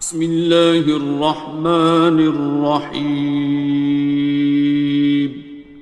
بسم اللہ الرحمن الرحیم۔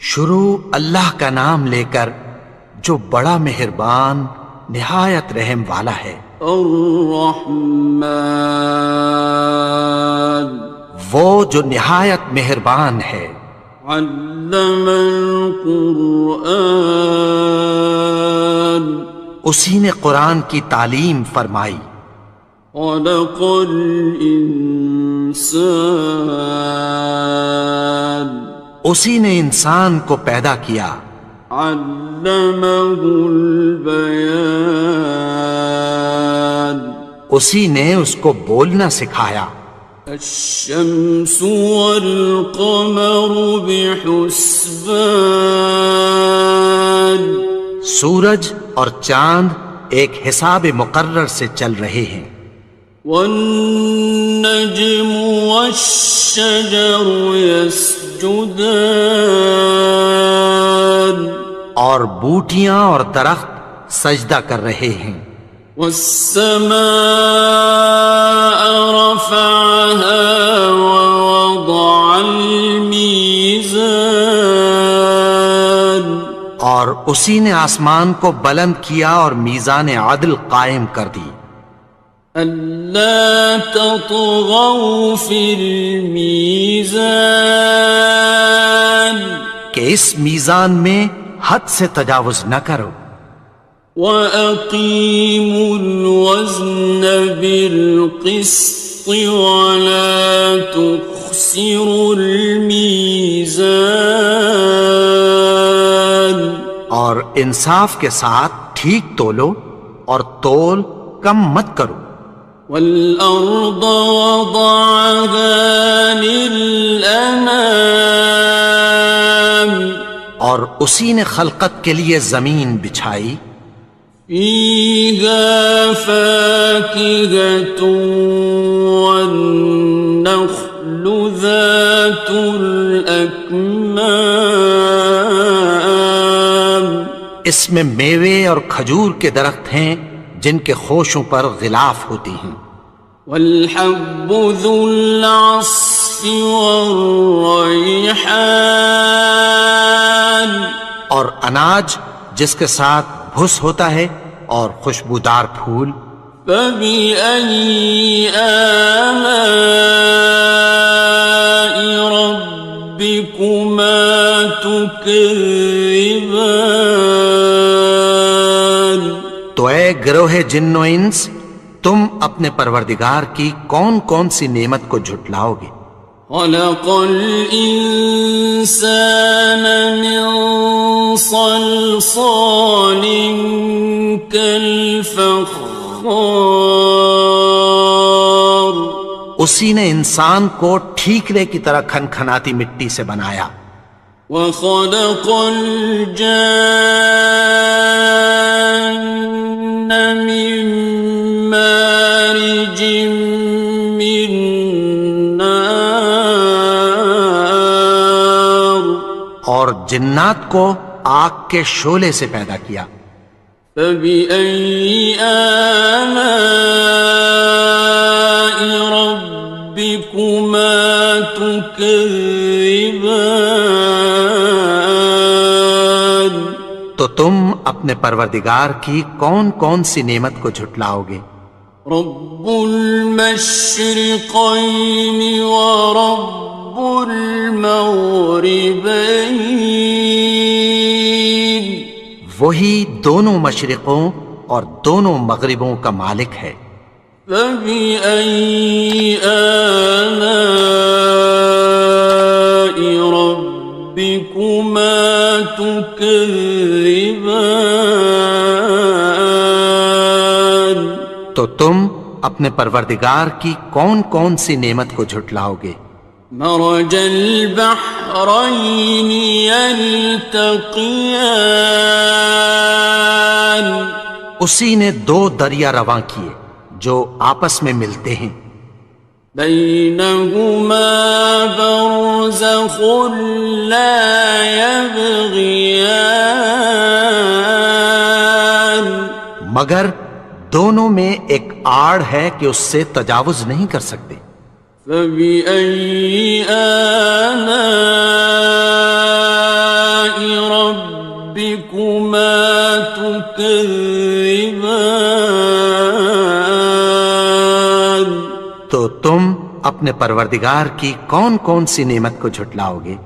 شروع اللہ کا نام لے کر جو بڑا مہربان نہایت رحم والا ہے۔ الرحمن، وہ جو نہایت مہربان ہے۔ علم القرآن، اسی نے قرآن کی تعلیم فرمائی۔ خلق الانسان، اسی نے انسان کو پیدا کیا۔ علمہ البیان، اسی نے اس کو بولنا سکھایا۔ الشمس والقمر بحسبان، سورج اور چاند ایک حساب مقرر سے چل رہے ہیں۔ والنجم والشجر يسجدان، اور بوٹیاں اور درخت سجدہ کر رہے ہیں۔ والسماء رفعها ووضع الميزان، اور اسی نے آسمان کو بلند کیا اور میزان عدل قائم کر دی۔ ألا تطغوا في الميزان، کہ اس میزان میں حد سے تجاوز نہ کرو۔ وَأَقِيمُوا الْوَزْنَ بِالْقِسْطِ وَلَا تُخْسِرُوا الْمِيزَانَ، اور انصاف کے ساتھ ٹھیک تولو اور تول کم مت کرو۔ وَالْأَرْضَ وَضَعَهَا لِلْأَنَامِ، اور اسی نے خلقت کے لیے زمین بچھائی۔ فِيهَا فَاكِهَةٌ وَالنَّخْلُ ذَاتُ الْأَكْمَامِ، اس میں میوے اور کھجور کے درخت ہیں جن کے خوشوں پر غلاف ہوتی ہیں۔ وَالْحَبُّ ذُو الْعَصْفِ وَالرَّيْحَانِ، اور اناج جس کے ساتھ بھس ہوتا ہے اور خوشبودار پھول۔ فَبِأَيِّ آلَاءِ رَبِّكُمَا تُكَذِّبَانِ، تو اے گروہ جن و انس، تم اپنے پروردگار کی کون کون سی نعمت کو جھٹلاؤ گے؟ خَلَقَ الْإِنسَانَ مِنْ صَلْصَالٍ كَالْفَخَّارِ، اسی نے انسان کو ٹھیکرے کی طرح کھنکھناتی مٹی سے بنایا۔ وَخَلَقَ الْجَانَّ مِن مَّارِجٍ مِّن نَّارٍ، اور جنات کو آگ کے شعلے سے پیدا کیا۔ فَبِأَيِّ آلَاءِ رَبِّكُمَا تُكَذِّبَانِ، تو تم اپنے پروردگار کی کون کون سی نعمت کو جھٹلاؤ گے؟ رب المشرقین ورب المغربین، وہی دونوں مشرقوں اور دونوں مغربوں کا مالک ہے۔ فَبِأَيِّ آلَاءِ رَبِّكُمَا تُكَذِّبَانِ، تو تم اپنے پروردگار کی کون کون سی نعمت کو جھٹلاؤ گے؟ مرج البحرین یلتقیان، اسی نے دو دریا رواں کیے جو آپس میں ملتے ہیں۔ بینہما برزخ لا یبغیان، مگر دونوں میں ایک آڑ ہے کہ اس سے تجاوز نہیں کر سکتے۔ فبأي آلاء ربكما تكذبان؟ تو تم اپنے پروردگار کی کون کون سی نعمت کو جھٹلاؤ گے؟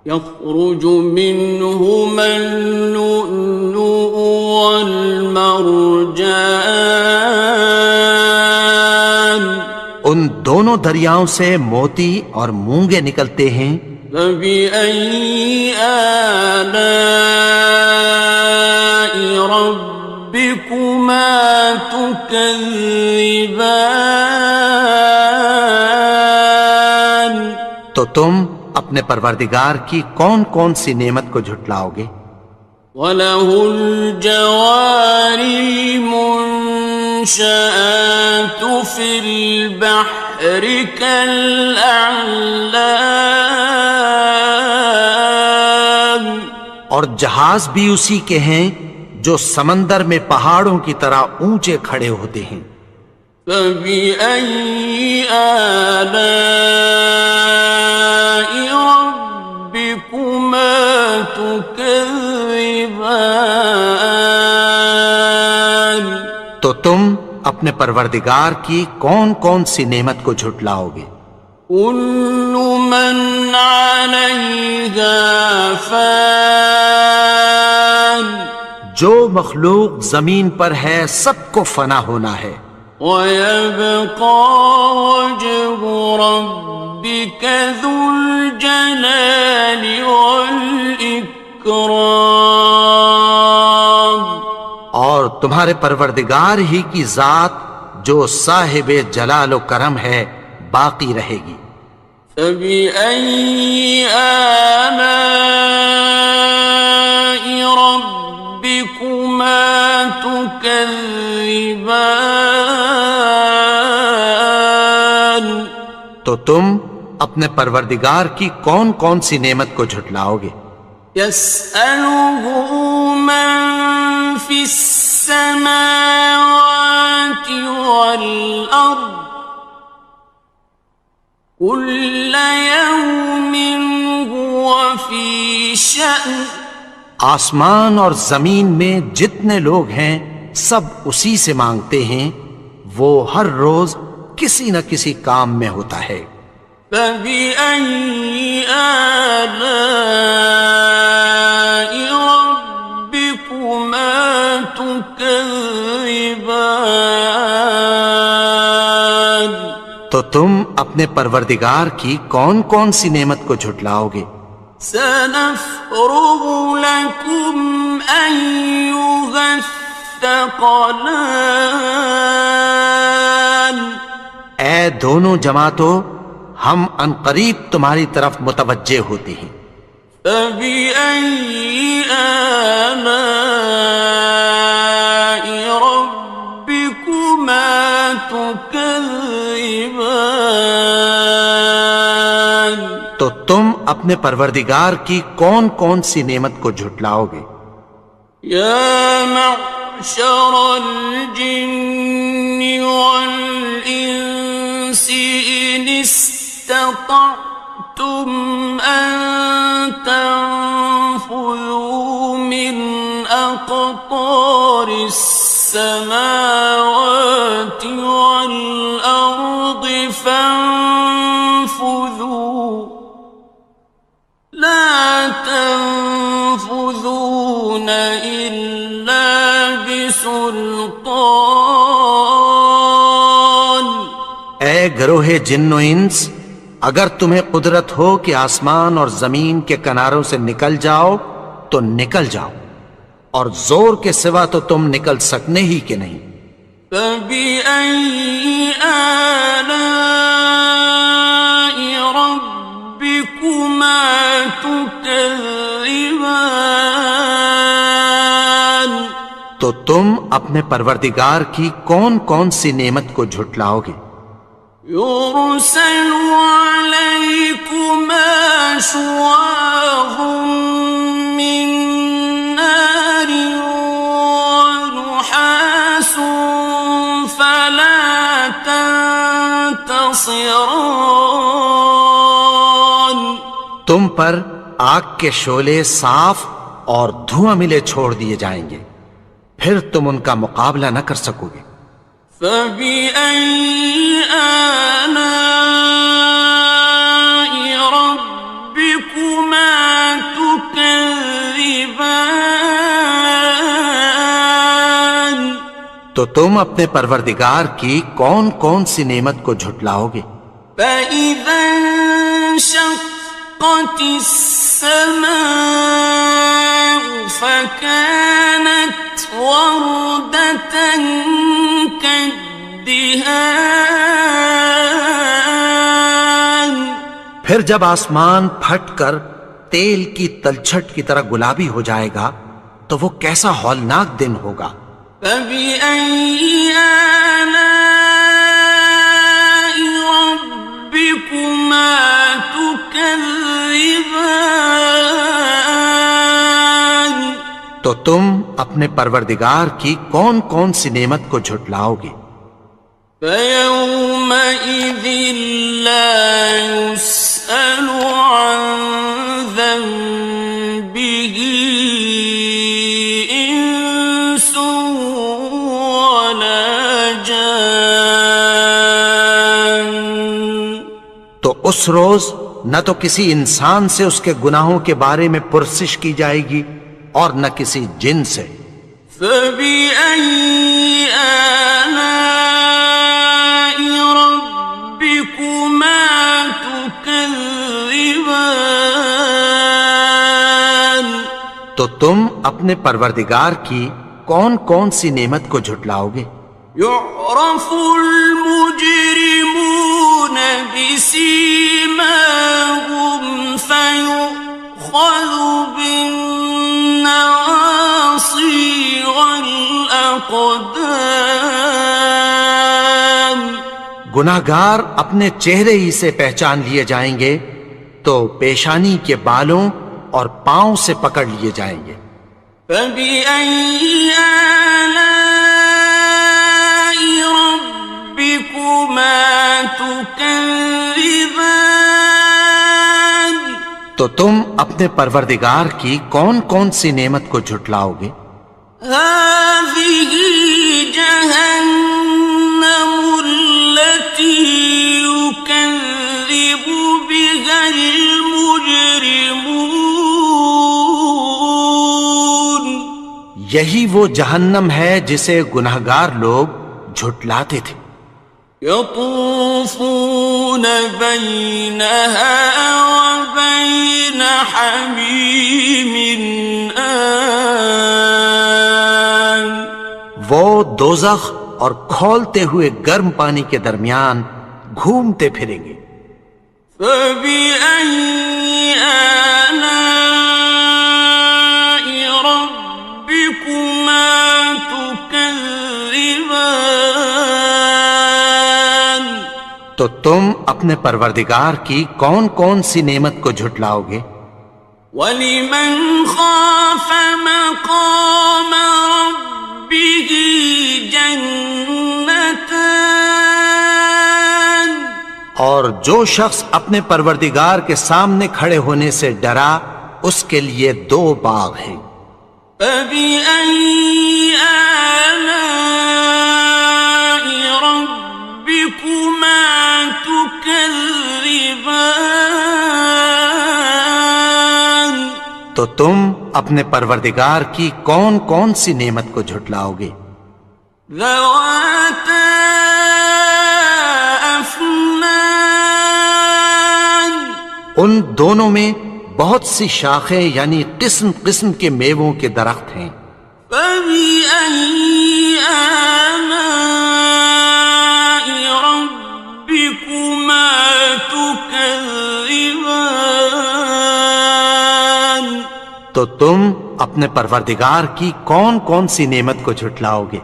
يخرج منهما اللؤلؤ والمرجان، ان دونوں دریاؤں سے موتی اور مونگے نکلتے ہیں۔ فبأي آلاء ربكما تكذبان؟ تو تم اپنے پروردگار کی کون کون سی نعمت کو جھٹلاؤ گے؟ وَلَهُ الْجَوَارِ الْمُنشَآتُ فِي الْبَحْرِ كَالْأَعْلَامِ، اور جہاز بھی اسی کے ہیں جو سمندر میں پہاڑوں کی طرح اونچے کھڑے ہوتے ہیں۔ فَبِأَيِّ آلَاءِ رَبِّكُمَا تُكَذِّبَانِ؟ تو تم اپنے پروردگار کی کون کون سی نعمت کو جھٹلاؤ گے؟ كُلُّ مَنْ عَلَيْهَا فَانٍ، جو مخلوق زمین پر ہے سب کو فنا ہونا ہے۔ وَيَبْقَى وَجْهُ رَبِّكَ ذُو الْجَلَالِ وَالْإِكْرَامِ، اور تمہارے پروردگار ہی کی ذات جو صاحب جلال و کرم ہے باقی رہے گی۔ فَبِأَيِّ آلَاءِ رَبِّكُمَا تُكَذِّبَانِ؟ تو تم اپنے پروردگار کی کون کون سی نعمت کو جھٹلاؤ گے؟ يَسْأَلُهُ مَن فِي السَّمَاوَاتِ وَالْأَرْضِ كُلَّ يَوْمٍ هُوَ فِي شَأْنٍ، آسمان اور زمین میں جتنے لوگ ہیں سب اسی سے مانگتے ہیں، وہ ہر روز کسی نہ کسی کام میں ہوتا ہے۔ فَبِأَيِّ آلَاءِ رَبِّكُمَا تُكَذِّبَانِ؟ تو تم اپنے پروردگار کی کون کون سی نعمت کو جھٹلاؤ گے؟ سَنَفْرُغُ لَكُمْ أَيُّهَ الثَّقَلَانِ، اے دونوں جماعتوں ہم عنقریب تمہاری طرف متوجہ ہوتے ہیں۔ فَبِأَيِّ آلَاءِ رَبِّكُمَا تُكَذِّبَانِ؟ تو تم اپنے پروردگار کی کون کون سی نعمت کو جھٹلاؤ گے؟ يَا مَعْشَرَ الْجِنِّ وَالْإِنسِ إِنِ اسْتَطَعْتُمْ أَن تَنفُذُوا مِنْ أَقْطَارِ السَّمَاوَاتِ وَالْأَرْضِ فَانفُذُوا لَا تَنفُذُونَ إِلَّا بِسُلْطَانٍ۔ اے گروہ جن و انس، اگر تمہیں قدرت ہو کہ آسمان اور زمین کے کناروں سے نکل جاؤ تو نکل جاؤ، اور زور کے سوا تو تم نکل سکنے ہی کہ نہیں۔ فَبِأَيِّ آلَاءِ رَبِّكُمَا تُكَذِّبَانِ؟ تو تم اپنے پروردگار کی کون کون سی نعمت کو جھٹلاؤ گے؟ يُرْسَلُ عَلَيْكُمَا شُوَاظٌ مِّن نَّارٍ وَنُحَاسٌ ينتصران. تم پر آگ کے شعلے صاف اور دھواں ملے چھوڑ دیے جائیں گے، پھر تم ان کا مقابلہ نہ کر سکو گے۔ فبأي آلاء ربكما تكذبان. تو تم اپنے پروردگار کی کون کون سی نعمت کو جھٹلاؤ گے؟ فإذا انشقت السماء فكانت وردة كالدهان. پھر جب آسمان پھٹ کر تیل کی تلچھٹ کی طرح گلابی ہو جائے گا تو وہ کیسا ہولناک دن ہوگا۔ فبأي آلاء ربكما تكذبان. تو تم اپنے پروردگار کی کون کون سی نعمت کو جھٹلاؤ گے؟ فيومئذ لا يسأل عن ذنبه إنس ولا جان. تو اس روز نہ تو کسی انسان سے اس کے گناہوں کے بارے میں پرسش کی جائے گی اور نہ کسی جن سے۔ فبأي آلاء ربكما تكذبان. تو تم اپنے پروردگار کی کون کون سی نعمت کو جھٹلاؤ گے؟ يعرف المجرمون بسيماهم فيؤخذ بالنواصي والأقدام. گناہگار اپنے چہرے ہی سے پہچان لیے جائیں گے تو پیشانی کے بالوں اور پاؤں سے پکڑ لیے جائیں گے۔ فبأي آلاء ربكما تكذبان. تو تم اپنے پروردگار کی کون کون سی نعمت کو جھٹلاؤ گے؟ هذه جهنم التي يكذب بها المجرمون. یہی وہ جہنم ہے جسے گناہگار لوگ جھٹلاتے تھے۔ يطوفون بينها وبين حميم آن. وہ دوزخ اور کھولتے ہوئے گرم پانی کے درمیان گھومتے پھریں گے۔ فبأي آلاء ربكما تكذبان. تو تم اپنے پروردگار کی کون کون سی نعمت کو جھٹلاؤ گے؟ وَلِمَنْ خَافَ مَقَامَ رَبِّهِ جَنَّتَانِ. اور جو شخص اپنے پروردگار کے سامنے کھڑے ہونے سے ڈرا اس کے لیے دو باغ ہیں۔ فَبِأَيِّ آلَاءِ رَبِّكُمَا تُكَذِّبَانِ. تو تم اپنے پروردگار کی کون کون سی نعمت کو جھٹلاؤ گے؟ ذَوَاتَا أَفْنَانٍ. ان دونوں میں بہت سی شاخیں یعنی قسم قسم کے میووں کے درخت ہیں۔ فَبِأَيِّ آلَاءِ رَبِّكُمَا تُكَذِّبَانِ. تو تم اپنے پروردگار کی کون کون سی نعمت کو جھٹلاؤ گے؟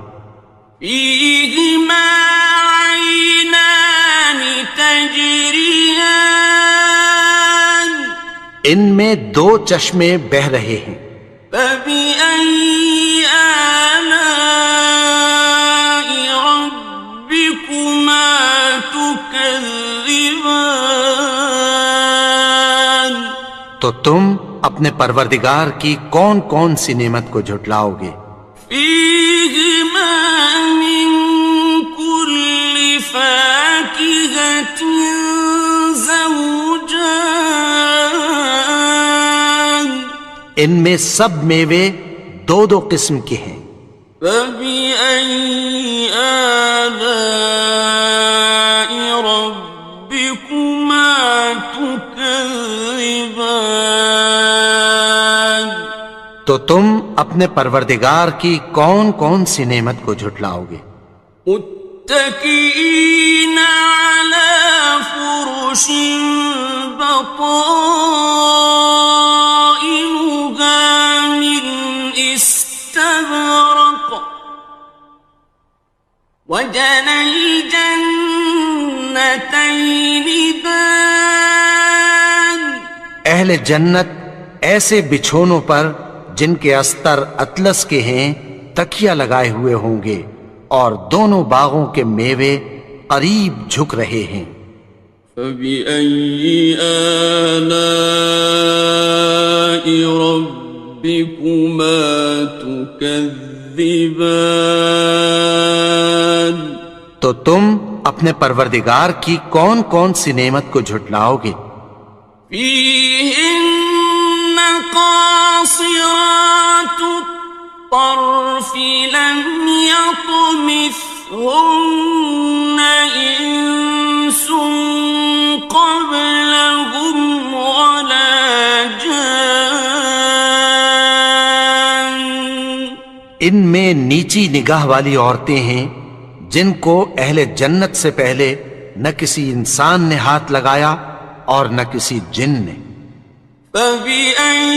فِيهِمَا عَيْنَانِ تَجْرِيَانِ. ان میں دو چشمے بہہ رہے ہیں۔ فَبِأَيِّ آلَاءِ رَبِّكُمَا تُكَذِّبَانِ. تكذبان تو تم اپنے پروردگار کی کون کون سی نعمت کو جھٹلاؤ گے؟ فيهما من كل فاكهة زوجان ان میں سب میوے دو دو قسم کے ہیں۔ فبأي آلاء ربكما تكذبان تو تم اپنے پروردگار کی کون کون سی نعمت کو جھٹلاؤ گے؟ متكئين على فرش بطائنها من استبرق وجنى الجنتين دان اہل جنت ایسے بچھونوں پر جن کے استر اطلس کے ہیں تکیہ لگائے ہوئے ہوں گے، اور دونوں باغوں کے میوے قریب جھک رہے ہیں۔ فبأي آلاء ربكما تكذبان تو تم اپنے پروردگار کی کون کون سی نعمت کو جھٹلاؤ گے؟ فيهن قاصرات الطرف لم يطمثهن إنس قبلهم ولا جان ان میں نیچی نگاہ والی عورتیں ہیں جن کو اہل جنت سے پہلے نہ کسی انسان نے ہاتھ لگایا اور نہ کسی جن نے۔ فبأي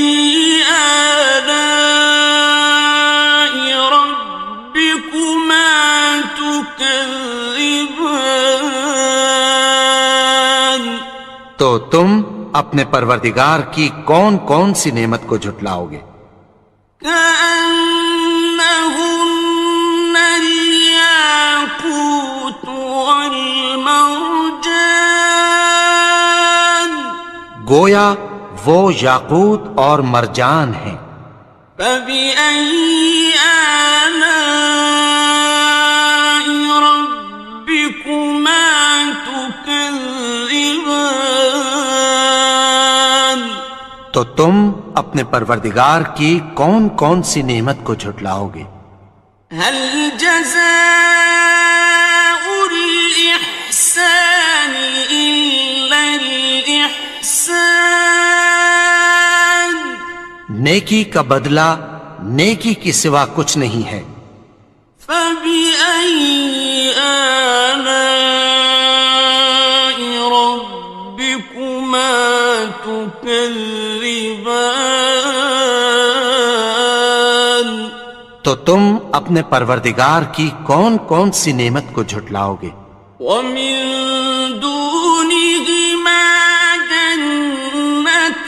آلاء ربكما تكذبان تو تم اپنے پروردگار کی کون کون سی نعمت کو جھٹلاؤ گے؟ كأنهن الياقوت والمرجان گویا وہ یاقوت اور مرجان ہیں۔ فبأي آلاء ربكما تكذبان تو تم اپنے پروردگار کی کون کون سی نعمت کو جھٹلاؤ گے؟ هل جزاء الإحسان إلا الإحسان نیکی کا بدلہ نیکی کی سوا کچھ نہیں ہے۔ فبأي آلاء ربكما تكذبان تو تم اپنے پروردگار کی کون کون سی نعمت کو جھٹلاؤ گے؟ ومن دونهما جنتان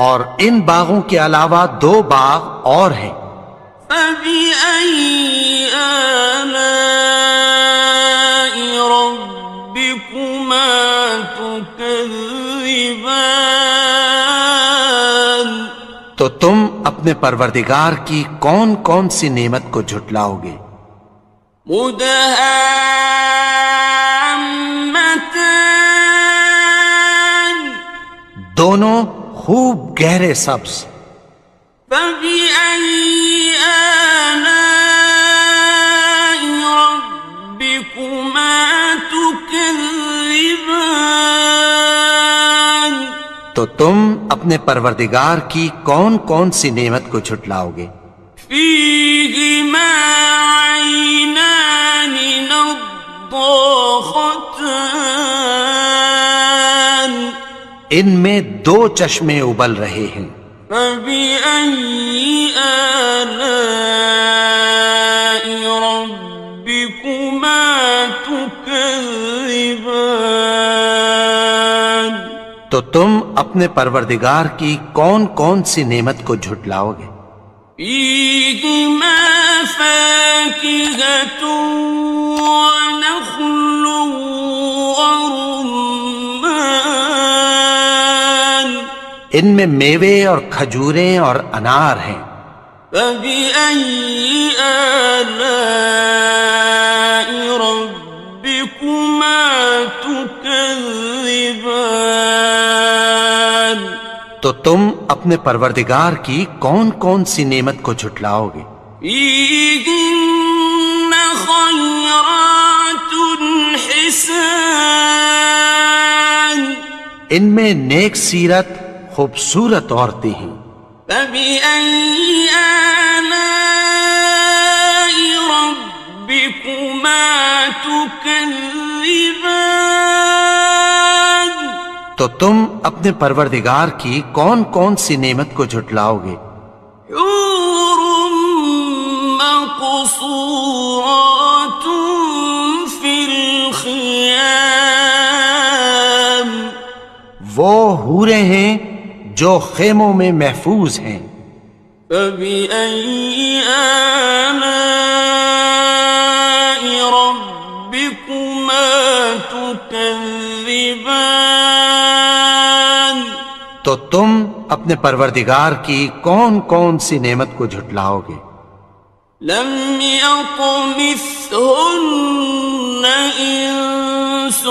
اور ان باغوں کے علاوہ دو باغ اور ہیں۔ فبأي آلاء ربكما تكذبان تو تم اپنے پروردگار کی کون کون سی نعمت کو جھٹلاؤ گے؟ مدهامتان دونوں خوب گہرے سبز۔ فبأي آلاء ربكما تكذبان تو تم اپنے پروردگار کی کون کون سی نعمت کو جھٹلاؤ گے؟ فيهما عينان نضاختان ان میں دو چشمے ابل رہے ہیں۔ فبأي آلاء ربكما تكذبان تو تم اپنے پروردگار کی کون کون سی نعمت کو جھٹلاؤ گے؟ فيهما فاكهة ونخل ورمان ان میں میوے اور کھجوریں اور انار ہیں. فبأي آلاء ربكما تكذبان تو تم اپنے پروردگار کی کون کون سی نعمت کو جھٹلاؤ گے؟ فيهن خيرات حسان ان میں نیک سیرت خوبصورت عورتیں ہیں. فبأي آلاء ربكما تكذبان تو تم اپنے پروردگار کی کون کون سی نعمت کو جھٹلاؤ گے؟ حور مقصورات في الخيام وہ حوریں ہیں جو خیموں میں محفوظ ہیں. فبأي آلاء ربكما تكذبان تو تم اپنے پروردگار کی کون کون سی نعمت کو جھٹلاؤ گے؟ لم يطمثهن إنس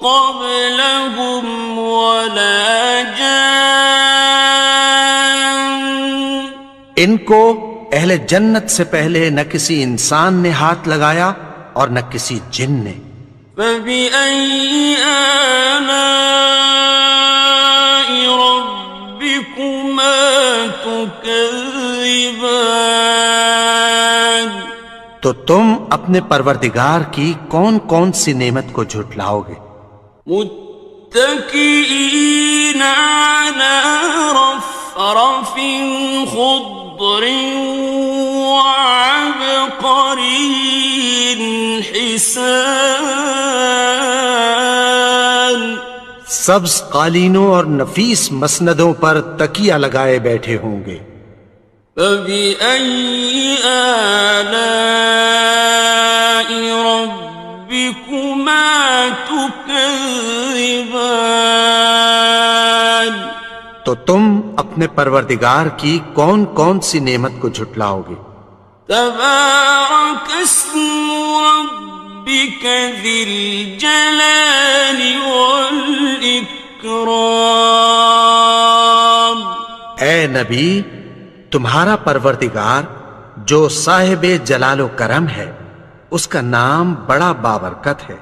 قبلهم ولا جان ان کو اہل جنت سے پہلے نہ کسی انسان نے ہاتھ لگایا اور نہ کسی جن نے. فبأي آلاء ربكما تكذبان تو تم اپنے پروردگار کی کون کون سی نعمت کو جھٹلاؤ گے؟ متكئين على رفرف خضر وعبقري حسان سبز قالینوں اور نفیس مسندوں پر تکیہ لگائے بیٹھے ہوں گے. فبأي آلاء ربكما تكذبان تو تم اپنے پروردگار کی کون کون سی نعمت کو جھٹلاؤ گے؟ تبارك اسم ربك ذي الجلال والإكرام اے نبی، تمہارا پروردگار جو صاحب جلال و کرم ہے، اس کا نام بڑا بابرکت ہے.